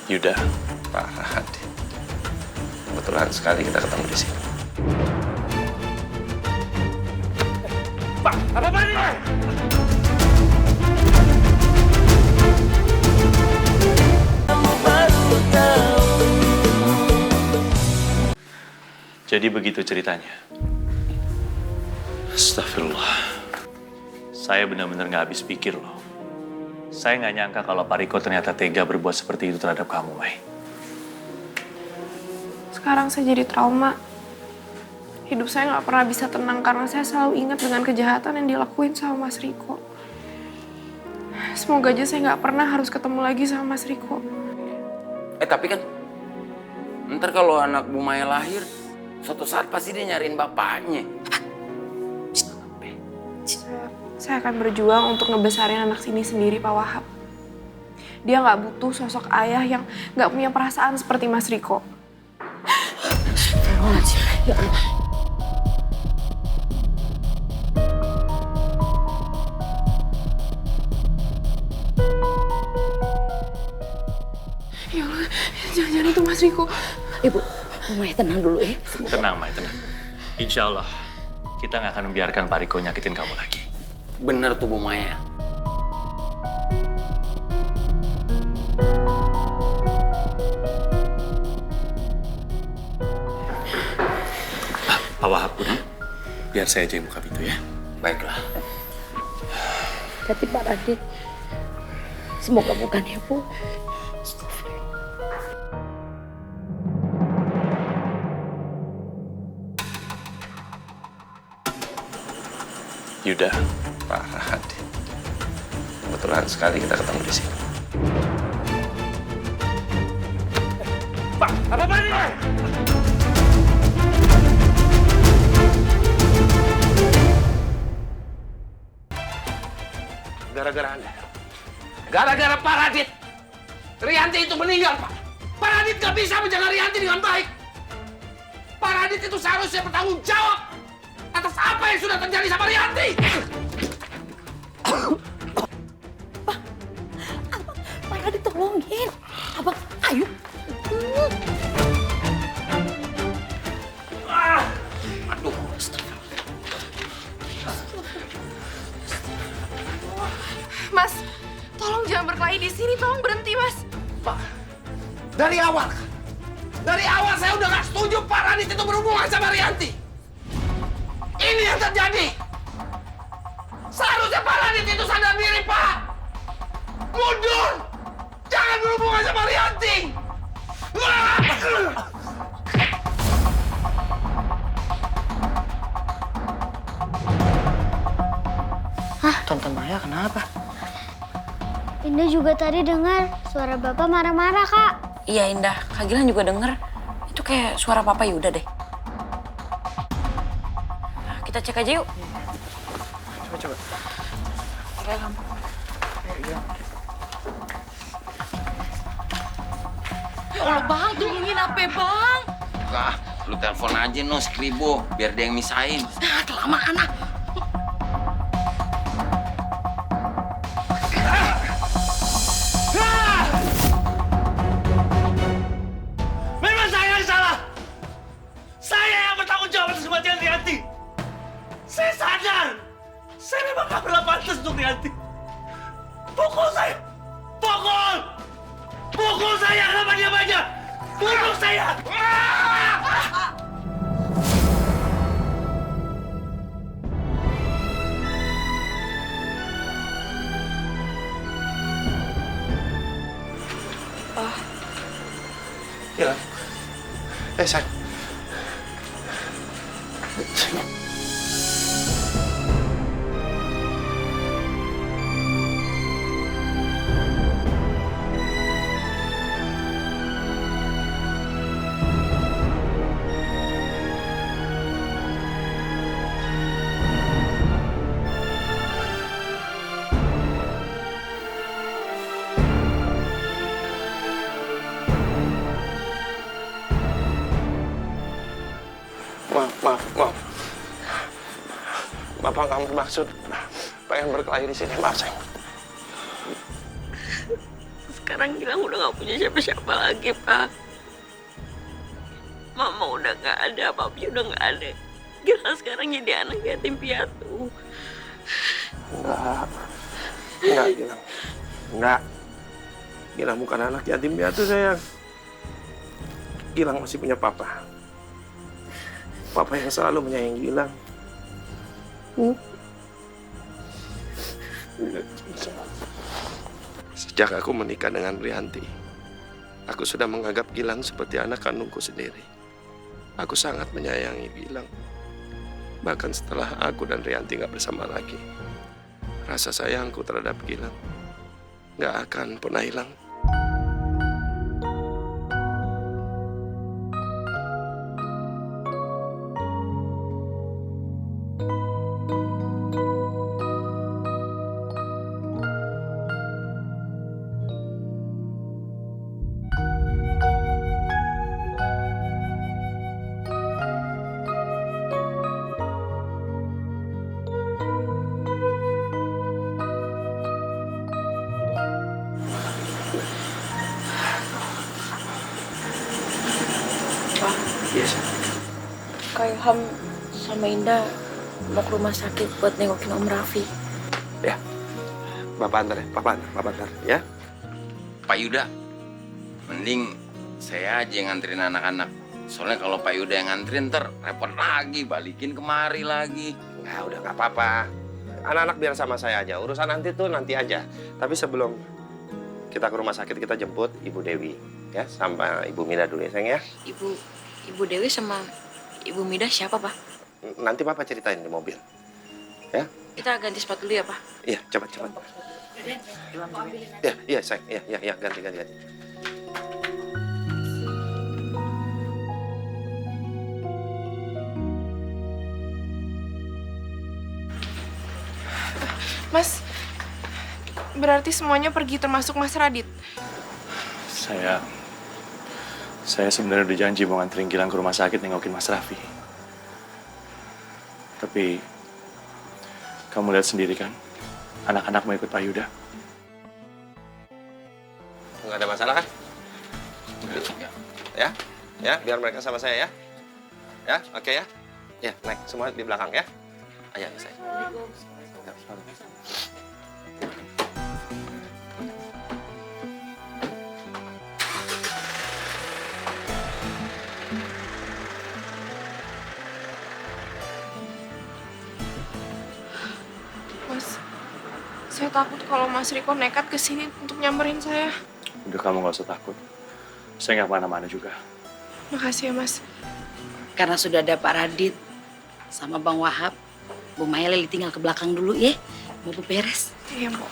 Yuda, Pak Rahadi. Kebetulan sekali kita ketemu di sini. Pak, apa ini? Jadi begitu ceritanya. Astagfirullah. Saya benar-benar nggak habis pikir loh. Saya nggak nyangka kalau Pak Riko ternyata tega berbuat seperti itu terhadap kamu, Mai. Sekarang saya jadi trauma. Hidup saya nggak pernah bisa tenang karena saya selalu ingat dengan kejahatan yang dilakuin sama Mas Riko. Semoga aja saya nggak pernah harus ketemu lagi sama Mas Riko. Tapi kan, ntar kalau anak Bu Maya lahir, suatu saat pasti dia nyariin bapaknya. Saya akan berjuang untuk ngebesarin anak sini sendiri, Pak Wahab. Dia nggak butuh sosok ayah yang nggak punya perasaan seperti Mas Riko. Ya Allah. Ya Allah, jangan-jangan itu Mas Riko. Ibu, Maya tenang dulu ya. Tenang, Mai, tenang. Insya Allah, kita nggak akan membiarkan Pak Riko nyakitin kamu lagi. Bener tuh Bu Maya. Pak Wahab, udah. Biar saya aja yang buka pintu ya. Baiklah. Tapi Pak Radit, semoga bukan ya Bu. Yuda, Pak Rahadi. Kebetulan sekali kita ketemu di sini. Pak, apa ini? Gara-gara Anda. Gara-gara Pak Radit. Rianti itu meninggal, Pak. Pak Radit gak bisa menjaga Rianti dengan baik. Pak Radit itu seharusnya bertanggung jawab atas apa yang sudah terjadi sama Rianti. Pak Radit tolongin. Abang, ayo. Aduh. Mas, tolong jangan berkelahi di sini. Tolong berhenti, Mas. Pak, dari awal saya udah gak setuju Pak Radit itu berhubungan sama Rianti. Ini yang terjadi. Seharusnya Pak Radit itu sadar diri, Pak. Mundur. Jangan berhubungan sama Rianti. Tante Maya kenapa? Indah juga tadi dengar suara Bapak marah-marah, Kak. Iya Indah, Kak Gilang juga denger. Itu kayak suara Papa Yuda deh. Nah, kita cek aja yuk. Coba. Oke, kamu. Ya Allah Bang, tolongin apa Bang? Kak, lu telepon aja no Skribo, biar dia yang misahin. Nah, kelamaan ah. Memang saya yang salah. Saya yang bertanggung jawab atas kematian Rianti. Saya sadar. Saya memang gak pernah pantas untuk Rianti. Pukul saya. Pukul. Pukul saya. Kenapa diam aja? Bunuh saya. Hilang. Sayang. Maaf. Bapak nggak bermaksud pengen berkelahi di sini, maaf sayang. sekarang Gilang udah gak punya siapa-siapa lagi, Pak. Mama udah gak ada, papi udah gak ada. Gilang sekarang jadi anak yatim piatu. Enggak, Gilang. Enggak. Gilang bukan anak yatim piatu, sayang. Gilang masih punya papa. Papa yang selalu menyayangi Gilang. Sejak aku menikah dengan Rianti, aku sudah menganggap Gilang seperti anak kandungku sendiri. Aku sangat menyayangi Gilang. Bahkan setelah aku dan Rianti nggak bersama lagi, rasa sayangku terhadap Gilang nggak akan pernah hilang. Kak Ilham sama Indah mau ke rumah sakit buat nengokin Om Raffi. Ya, Bapak antar ya, Bapak antar ya. Pak Yuda, mending saya aja yang nganterin anak-anak. Soalnya kalau Pak Yuda yang nganterin ntar repot lagi, balikin kemari lagi. Nah, udah nggak apa-apa. Anak-anak biar sama saya aja. Urusan nanti tuh nanti aja. Tapi sebelum kita ke rumah sakit, kita jemput Ibu Dewi ya, sama Ibu Mida dulu ya, sayang ya. Ibu Dewi sama Ibu Mida siapa, Pak? Nanti Papa ceritain di mobil. Ya? Kita ganti sepatu dulu ya, Pak? Iya, cepat. Iya, sayang. Iya, ganti. Mas, berarti semuanya pergi termasuk Mas Radit? Saya sebenarnya udah janji mau nganterin Gilang ke rumah sakit nengokin Mas Raffi. Tapi kamu lihat sendiri kan, anak-anak mau ikut Pak Yuda. Nggak ada masalah kan? Ya, biar mereka sama saya ya. Ya, oke ya. Ya, naik semua di belakang ya. Ayo, saya. Ya, Mas, saya takut kalau Mas Riko nekat ke sini untuk nyamperin saya. Udah, kamu gak usah takut. Saya nggak mana-mana juga. Makasih ya, Mas. Karena sudah ada Pak Radit sama Bang Wahab, Bu Maya Lili tinggal ke belakang dulu ya. Mau beberes. Iya, Mbak.